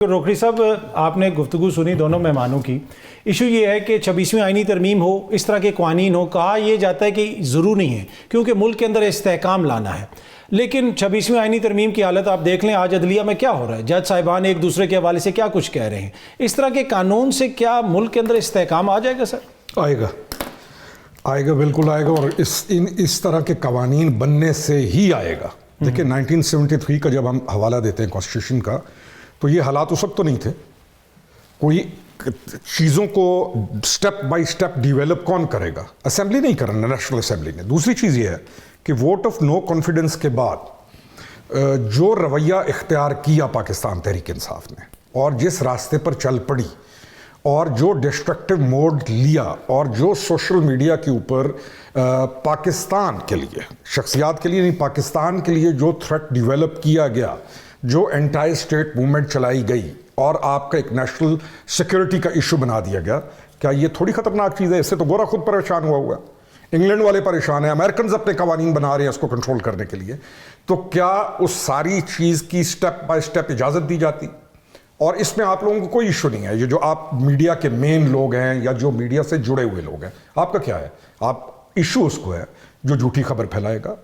रोकड़ी साहब, आपने गुफ्तगू सुनी दोनों मेहमानों की। इशू ये है कि 26वीं आईनी तरमीम हो, इस तरह के कानून हो, कहा यह जाता है कि ज़रूरी नहीं है क्योंकि मुल्क के अंदर इस्तेहकाम लाना है। लेकिन 26वीं आईनी तरमीम की हालत आप देख लें, आज अदलिया में क्या हो रहा है, जज साहिबान एक दूसरे के हवाले से क्या कुछ कह रहे हैं। इस तरह के कानून से क्या मुल्क के अंदर इस्तेहकाम आ जाएगा सर? आएगा, बिल्कुल आएगा। और इस तरह के कवानीन बनने से ही आएगा। देखिए 1973 का जब हम हवाला देते हैं कॉन्स्टिट्यूशन का, तो ये हालात उस वक्त तो नहीं थे। कोई चीज़ों को स्टेप बाय स्टेप डेवलप कौन करेगा? असेंबली नहीं करना, नेशनल असेंबली ने। दूसरी चीज़ ये है कि वोट ऑफ नो कॉन्फिडेंस के बाद जो रवैया इख्तियार किया पाकिस्तान तहरीक इंसाफ ने, और जिस रास्ते पर चल पड़ी, और जो डिस्ट्रक्टिव मोड लिया, और जो सोशल मीडिया के ऊपर पाकिस्तान के लिए, शख्सियात के लिए नहीं, पाकिस्तान के लिए जो थ्रेट डेवलप किया गया, जो एंटाई स्टेट मूवमेंट चलाई गई और आपका एक नेशनल सिक्योरिटी का इशू बना दिया गया, क्या ये थोड़ी खतरनाक चीज़ है? इससे तो गोरा खुद परेशान हुआ है, इंग्लैंड वाले परेशान है, अमेरिकन अपने कवानीन बना रहे हैं इसको कंट्रोल करने के लिए। तो क्या उस सारी चीज़ की स्टेप बाय स्टेप इजाज़त दी जाती? और इसमें आप लोगों को कोई इशू नहीं है। ये जो आप मीडिया के मेन लोग हैं या जो मीडिया से जुड़े हुए लोग हैं, आपका क्या है? आप इशू उसको है जो झूठी खबर फैलाएगा,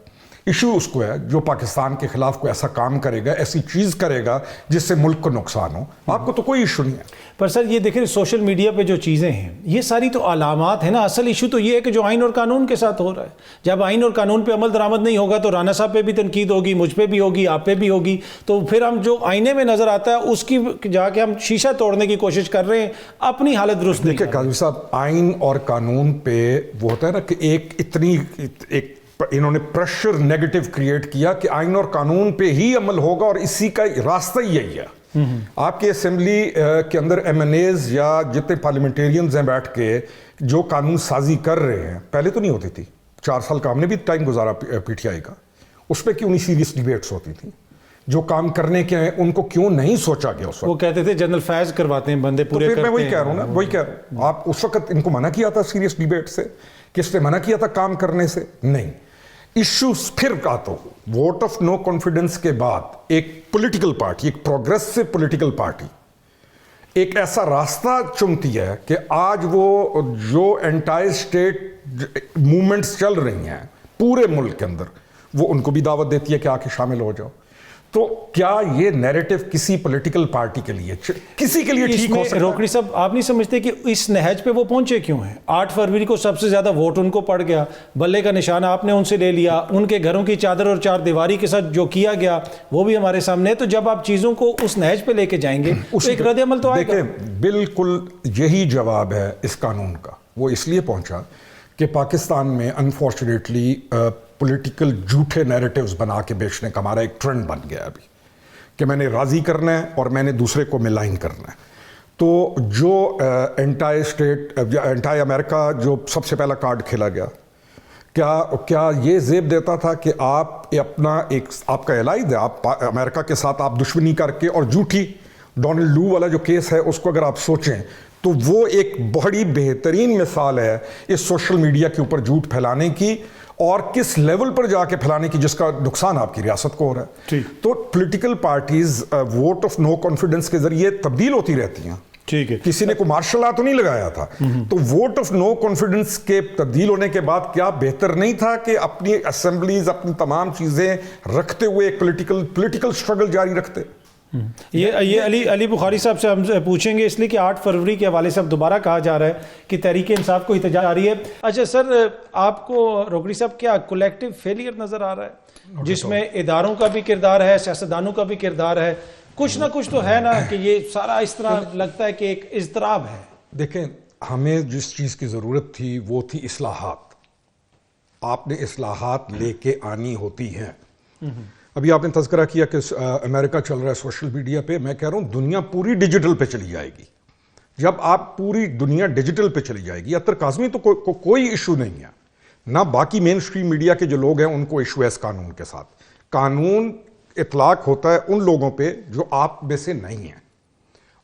इशू उसको है जो पाकिस्तान के खिलाफ कोई ऐसा काम करेगा, ऐसी चीज करेगा जिससे मुल्क को नुकसान हो। आपको तो कोई इशू नहीं है। पर सर ये देखें, सोशल मीडिया पे जो चीज़ें हैं ये सारी तो अलामात है ना। असल इशू तो ये है कि जो आइन और कानून के साथ हो रहा है। जब आइन और कानून पे अमल दरामद नहीं होगा तो राना साहब पे भी तनकीद होगी, मुझ पे भी होगी, आप पे भी होगी। तो फिर हम जो आईने में नजर आता है उसकी जाके हम शीशा तोड़ने की कोशिश कर रहे हैं, अपनी हालत दुरुस्त नहीं। देखिए काजी साहब, आइन और कानून पे वो होता है ना कि एक इन्होंने प्रेशर नेगेटिव क्रिएट किया कि आइन और कानून पे ही अमल होगा और इसी का रास्ता ही यही है। आपकी असेंबली के अंदर एमएनएज या जितने पार्लियामेंटेरियंस हैं बैठ के जो कानून साजी कर रहे हैं, पहले तो नहीं होती थी। 4 साल का हमने भी टाइम गुजारा पीटीआई का, उस पर क्यों नहीं सीरियस डिबेट्स होती थी? जो काम करने के हैं उनको क्यों नहीं सोचा गया उस वक्त? वो कहते थे जनरल फैज करवाते हैं बंदे पूरे, तो फिर मैं वही कह रहा हूँ ना, वही कह रहा हूँ। आप उस वक्त इनको मना किया था सीरियस डिबेट से? किसने मना किया था काम करने से? नहीं। इश्यूज फिर का तो वोट ऑफ नो कॉन्फिडेंस के बाद एक पॉलिटिकल पार्टी, एक प्रोग्रेसिव पॉलिटिकल पार्टी एक ऐसा रास्ता चुनती है कि आज वो जो एंटायर स्टेट मूवमेंट्स चल रही हैं पूरे मुल्क के अंदर, वो उनको भी दावत देती है कि आके शामिल हो जाओ। तो क्या ये नैरेटिव किसी पॉलिटिकल पार्टी के लिए, किसी के लिए ठीक हो सकता है? रोकड़ी साहब, आप नहीं समझते कि इस नहज पे वो पहुंचे क्यों हैं? 8 फरवरी को सबसे ज्यादा वोट उनको पड़ गया, बल्ले का निशान आपने उनसे ले लिया, उनके घरों की चादर और चार दीवारी के साथ जो किया गया वो भी हमारे सामने है। तो जब आप चीजों को उस नहज पे लेके जाएंगे तो एक रद्द अमल तो आएगा। देखिए, बिल्कुल यही जवाब है इस कानून का। वो इसलिए पहुंचा कि पाकिस्तान में अनफॉर्चुनेटली पॉलिटिकल झूठे नैरेटिव्स बना के बेचने का हमारा एक ट्रेंड बन गया अभी, कि मैंने राजी करना है और मैंने दूसरे को मिलाइन करना है। तो जो एंटाई स्टेट या एंटाई अमेरिका जो सबसे पहला कार्ड खेला गया, क्या ये जेब देता था कि आप अपना एक आपका एलाइड है, आप अमेरिका के साथ आप दुश्मनी करके, और झूठी डोनाल्ड लू वाला जो केस है उसको अगर आप सोचें तो वो एक बड़ी बेहतरीन मिसाल है इस सोशल मीडिया के ऊपर झूठ फैलाने की, और किस लेवल पर जाके फैलाने की जिसका नुकसान आपकी रियासत को हो रहा है। तो political parties vote of no confidence के जरिए तब्दील होती रहती हैं। ठीक है, किसी ने कोई मार्शल लॉ तो नहीं लगाया था। तो वोट ऑफ नो कॉन्फिडेंस के तब्दील होने के बाद क्या बेहतर नहीं था कि अपनी असेंबलीज, अपनी तमाम चीजें रखते हुए एक पॉलिटिकल स्ट्रगल जारी रखते? ये अली बुखारी साहब से हम पूछेंगे, इसलिए कि 8 फरवरी के हवाले से अब दोबारा कहा जा रहा है कि तहरीक इंसाफ को एहतजाज आ रही है। अच्छा सर, आपको रोकड़ी साहब क्या कलेक्टिव फेलियर नजर आ रहा है, जिसमें इदारों का भी किरदार है, सियासतदानों का भी किरदार है? कुछ ना कुछ तो है ना कि ये सारा इस तरह लगता है कि एक इज़्तिराब है। देखें, हमें जिस चीज की जरूरत थी वो थी इस्लाहात। आपने इस्लाहात लेके आनी होती हैं। अभी आपने तज़किरा किया कि अमेरिका चल रहा है सोशल मीडिया पे। मैं कह रहा हूं दुनिया पूरी डिजिटल पे चली जाएगी। जब आप पूरी दुनिया डिजिटल पे चली जाएगी, अतर काज़मी तो कोई इशू नहीं है ना। बाकी मेन स्ट्रीम मीडिया के जो लोग हैं उनको इशू है इस कानून के साथ। कानून इतलाक होता है उन लोगों पे जो आप में से नहीं है,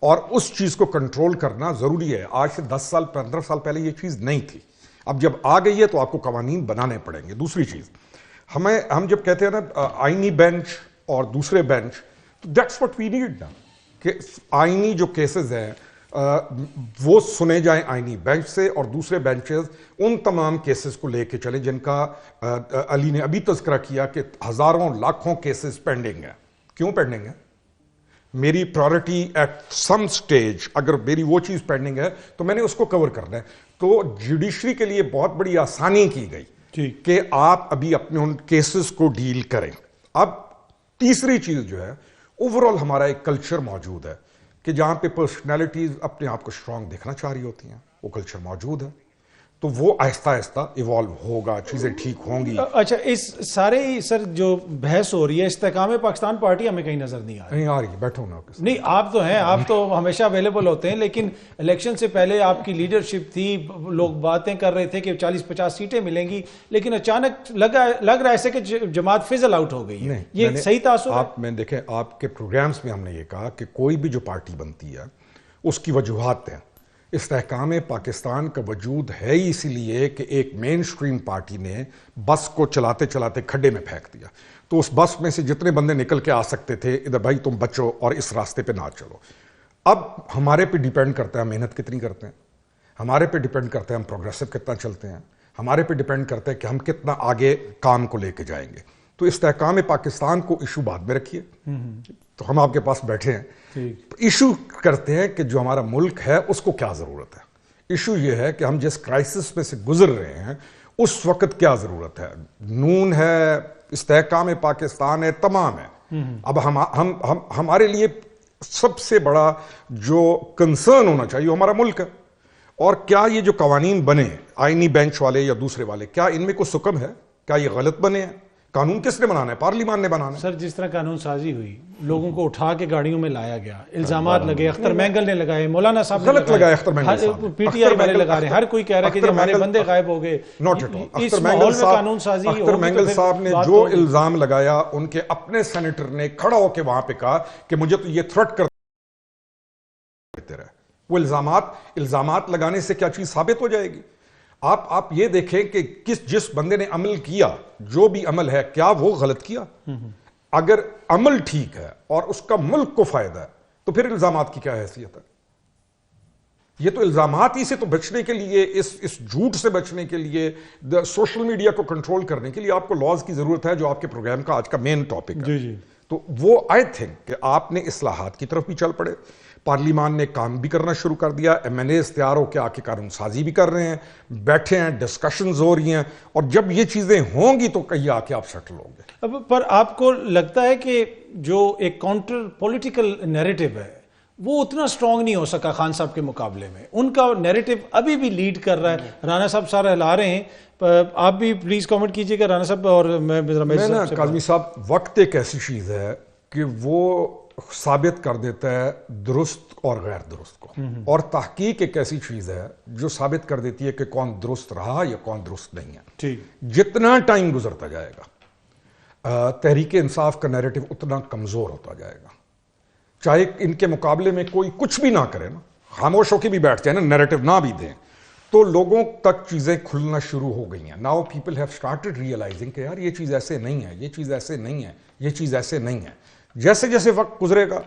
और उस चीज को कंट्रोल करना जरूरी है। आज से 10 साल 15 साल पहले ये चीज नहीं थी। अब जब आ गई है तो आपको कवानीन बनाने पड़ेंगे। दूसरी चीज, हम जब कहते हैं ना आईनी बेंच और दूसरे बेंच, तो दैट्स व्हाट वी नीड ना। कि आईनी जो केसेस हैं वो सुने जाएं आईनी बेंच से, और दूसरे बेंचेस उन तमाम केसेस को लेके चले जिनका अली ने अभी तज़किरा किया कि हजारों लाखों केसेस पेंडिंग है। क्यों पेंडिंग है? मेरी प्रायोरिटी एट सम स्टेज, अगर मेरी वो चीज पेंडिंग है तो मैंने उसको कवर करना है। तो जुडिशरी के लिए बहुत बड़ी आसानी की गई कि आप अभी अपने उन केसेस को डील करें। अब तीसरी चीज जो है, ओवरऑल हमारा एक कल्चर मौजूद है कि जहां पे पर्सनैलिटीज अपने आप को स्ट्रांग देखना चाह रही होती हैं, वो कल्चर मौजूद है, तो वो आहिस्ता आहिस्ता इवॉल्व होगा, चीजें ठीक होंगी। अच्छा, इस सारे सर जो बहस हो रही है, इस्तेकाम पाकिस्तान पार्टी हमें कहीं नजर नहीं आ रही। नहीं आ रही, बैठो ना। नहीं, आप तो हैं, आप तो हमेशा अवेलेबल होते हैं, लेकिन इलेक्शन से पहले आपकी लीडरशिप थी, लोग बातें कर रहे थे कि 40-50 सीटें मिलेंगी, लेकिन अचानक लग रहा है ऐसे कि जमात फिजल आउट हो गई है। ये सही तासुर है? मैं देखें, आपके प्रोग्राम्स में हमने ये कहा कि कोई भी जो पार्टी बनती है उसकी वजूहात हैं। इस्तेहकाम पाकिस्तान का वजूद है ही इसीलिए कि एक मेन स्ट्रीम पार्टी ने बस को चलाते चलाते खड्डे में फेंक दिया, तो उस बस में से जितने बंदे निकल के आ सकते थे, इधर भाई तुम बचो और इस रास्ते पे ना चलो। अब हमारे पे डिपेंड करता है मेहनत कितनी करते हैं, हमारे पे डिपेंड करता है हम प्रोग्रेसिव कितना चलते हैं, हमारे पे डिपेंड करता है कि हम कितना आगे काम को लेके जाएंगे। तो इस्तेहकाम पाकिस्तान को इशू बाद में रखिए, तो हम आपके पास बैठे हैं, इशू करते हैं कि जो हमारा मुल्क है उसको क्या जरूरत है। इशू ये है कि हम जिस क्राइसिस में से गुजर रहे हैं उस वक्त क्या जरूरत है। नून है, इस्तेहकाम पाकिस्तान है, तमाम है। अब हम हमारे लिए सबसे बड़ा जो कंसर्न होना चाहिए वो हमारा मुल्क है, और क्या ये जो कवानीन बने आईनी बेंच वाले या दूसरे वाले, क्या इनमें कुछ सुकम है? क्या ये गलत बने हैं? कानून किसने बनाना है? पार्लियामान ने बनाना है। सर, जिस तरह कानून साजी हुई, लोगों को उठा के गाड़ियों में लाया गया, इल्जामात लगे, अख्तर मैंगल ने लगाए, मौलाना साहब गलत लगाए, अख्तर मैंगल साहब, पीटीआई वाले लगा रहे हैं, हर कोई कह रहा है कि हमारे बंदे गायब हो गए। Not at all. इस माहौल में कानून साजी होगी, अख्तर मैंगल साहब ने जो इल्जाम लगाया, उनके अपने सेनेटर ने खड़ा होकर वहां पे कहा कि मुझे तो ये थ्रेट करते रहे। वो इल्जामात लगाने से क्या चीज साबित हो जाएगी? आप ये देखें कि जिस बंदे ने अमल किया, जो भी अमल है, क्या वो गलत किया? अगर अमल ठीक है और उसका मुल्क को फायदा है तो फिर इल्जामात की क्या हैसियत है? ये तो इल्जामात ही से तो बचने के लिए, इस झूठ से बचने के लिए, सोशल मीडिया को कंट्रोल करने के लिए आपको लॉज की जरूरत है, जो आपके प्रोग्राम का आज का मेन टॉपिक है। जी। तो वो आई थिंक कि आपने इस्लाहात की तरफ भी चल पड़े, पार्लियामान ने काम भी करना शुरू कर दिया, MNAs तैयार होकर आके कानून साजी भी कर रहे हैं, बैठे हैं, डिस्कशंस हो रही हैं, और जब ये चीजें होंगी तो कहीं आके आप सेटल होंगे। अब पर आपको लगता है कि जो एक काउंटर पॉलिटिकल नैरेटिव है वो उतना स्ट्रांग नहीं हो सका खान साहब के मुकाबले में? उनका नैरेटिव अभी भी लीड कर रहा है। राणा साहब सारा हिला रहे हैं, आप भी प्लीज कमेंट कीजिएगा राणा साहब। और मैं ना काजमी साहब, वक्त एक ऐसी चीज है कि वो साबित कर देता है दुरुस्त और गैर दुरुस्त को, और तहकीक एक ऐसी चीज है जो साबित कर देती है कि कौन दुरुस्त रहा या कौन दुरुस्त नहीं है। ठीक, जितना जितना टाइम गुजरता जाएगा तहरीक इंसाफ का नैरेटिव उतना कमजोर होता जाएगा। चाहे इनके मुकाबले में कोई कुछ भी ना करे ना, खामोश होकर भी बैठ जाए ना, नैरेटिव ना भी दें, तो लोगों तक चीजें खुलना शुरू हो गई हैं। Now people have started realising कि यार ये चीज ऐसे नहीं है, ये चीज ऐसे नहीं है, ये चीज ऐसे नहीं है। जैसे जैसे वक्त गुजरेगा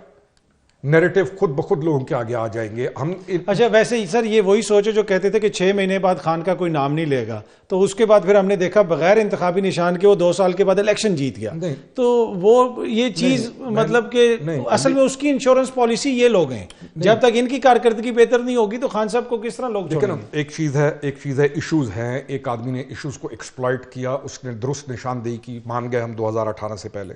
नैरेटिव खुद ब खुद लोगों के आगे आ जाएंगे। अच्छा, वैसे ही सर ये वही सोचो जो कहते थे कि 6 महीने बाद खान का कोई नाम नहीं लेगा, तो उसके बाद फिर हमने देखा बगैर इंतखाबी निशान के वो 2 साल के बाद इलेक्शन जीत गया। तो वो ये चीज मतलब कि असल में उसकी इंश्योरेंस पॉलिसी ये लोग हैं, जब तक इनकी कारकर्दगी बेहतर नहीं होगी तो खान साहब को किस तरह लोग छोड़ेंगे? एक चीज है इश्यूज हैं। एक आदमी ने इश्यूज को एक्सप्लॉइट किया, उसने दुरुस्त निशानदेही की, मान गए हम 2018 से पहले।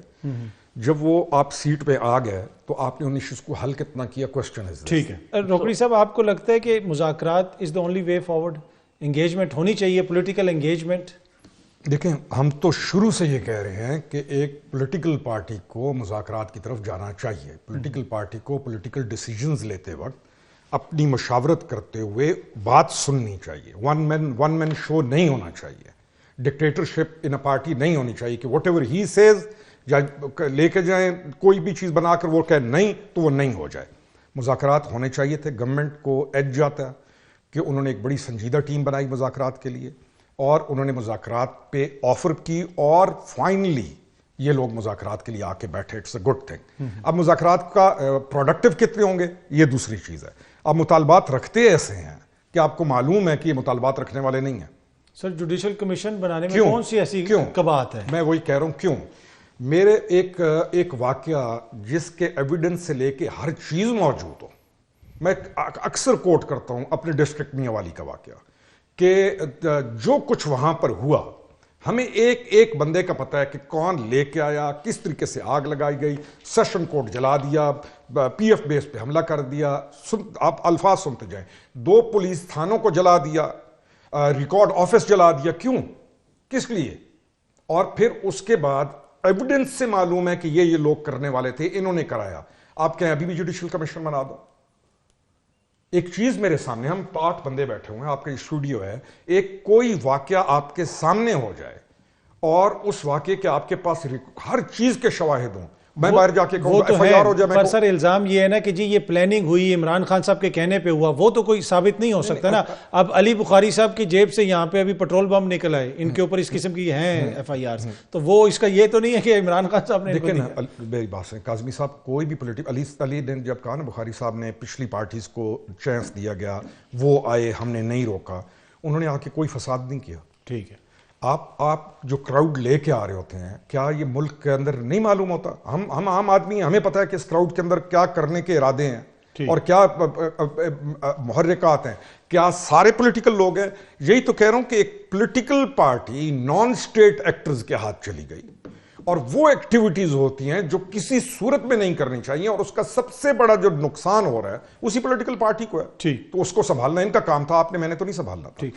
जब वो आप सीट पे आ गए तो आपने उन इश्यूज को हल कितना किया, क्वेश्चन है। ठीक है रोकड़ी साहब, आपको लगता है कि मुज़ाकरात is the only way forward? Engagement होनी चाहिए, पॉलिटिकल एंगेजमेंट? देखें, हम तो शुरू से ये कह रहे हैं कि एक पॉलिटिकल पार्टी को मुज़ाकरात की तरफ जाना चाहिए। पॉलिटिकल पार्टी को पॉलिटिकल डिसीजंस लेते वक्त अपनी मशावरत करते हुए बात सुननी चाहिए। वन मैन शो नहीं होना चाहिए, डिक्टेटरशिप इन अ पार्टी नहीं होनी चाहिए कि वट एवर ही सेज या लेके जाएं कोई भी चीज़ बनाकर वो कहे नहीं तो वो नहीं हो जाए। मुज़ाकरात होने चाहिए थे। गवर्नमेंट को एज जाता है कि उन्होंने एक बड़ी संजीदा टीम बनाई मुज़ाकरात के लिए, और उन्होंने मुज़ाकरात पे ऑफर की, और फाइनली ये लोग मुज़ाकरात के लिए आके बैठे, इट्स अ गुड थिंग। अब मुज़ाकरात का प्रोडक्टिव कितने होंगे ये दूसरी चीज़ है। अब मुतालबात रखते ऐसे हैं कि आपको मालूम है कि ये मुतालबात रखने वाले नहीं हैं। सर जुडिशल कमीशन बनाने में क्यों? कौन सी ऐसी क्यों? कबात है? मैं वही कह रहा हूं क्यों। मेरे एक वाकया जिसके एविडेंस से लेके हर चीज मौजूद हो, मैं अक्सर कोट करता हूं अपने डिस्ट्रिक्ट मियांवाली का वाकया कि जो कुछ वहां पर हुआ, हमें एक एक बंदे का पता है कि कौन लेके आया, किस तरीके से आग लगाई गई, सेशन कोर्ट जला दिया, पीएफ बेस पे हमला कर दिया। आप अल्फाज सुनते जाएं, 2 पुलिस थानों को जला दिया, रिकॉर्ड ऑफिस जला दिया। क्यों, किस लिए? और फिर उसके बाद एविडेंस से मालूम है कि ये लोग करने वाले थे, इन्होंने कराया। आप कहें अभी भी जुडिशियल कमीशन बना दो। एक चीज मेरे सामने, हम 8 बंदे बैठे हुए हैं, आपका स्टूडियो है, एक कोई वाकया आपके सामने हो जाए और उस वाकये के आपके पास हर चीज के शवाहिद हों, मैं बाहर जाके वो तो है, पर सर इल्जाम ये है ना कि जी ये प्लानिंग हुई, इमरान खान साहब के कहने पे हुआ, वो तो कोई साबित नहीं हो सकता ना। अब अली बुखारी साहब की जेब से यहाँ पे अभी पेट्रोल बम निकल आए, इनके ऊपर इस किस्म की हैं एफआईआर, तो वो इसका ये तो नहीं है कि इमरान खान साहब ने। देखिए ना, मेरी बात सुनिए, काज़मी साहब कोई भी पॉलिटिकल, अली ने जब कहा ना बुखारी साहब ने पिछली पार्टीज को चांस दिया गया, वो आए, हमने नहीं रोका, उन्होंने आके कोई फसाद नहीं किया। ठीक है, आप जो क्राउड लेके आ रहे होते हैं, क्या ये मुल्क के अंदर नहीं मालूम होता? हम आम आदमी हैं, हमें पता है कि इस क्राउड के अंदर क्या करने के इरादे हैं और क्या मुहर्रिकात हैं, क्या सारे पॉलिटिकल लोग हैं। यही तो कह रहा हूं कि एक political party non state actors के हाथ चली गई और वो एक्टिविटीज होती हैं जो किसी सूरत में नहीं करनी चाहिए, और उसका सबसे बड़ा जो नुकसान हो रहा है उसी पॉलिटिकल पार्टी को है। ठीक, तो उसको संभालना इनका काम था, मैंने तो नहीं संभालना था। ठीक।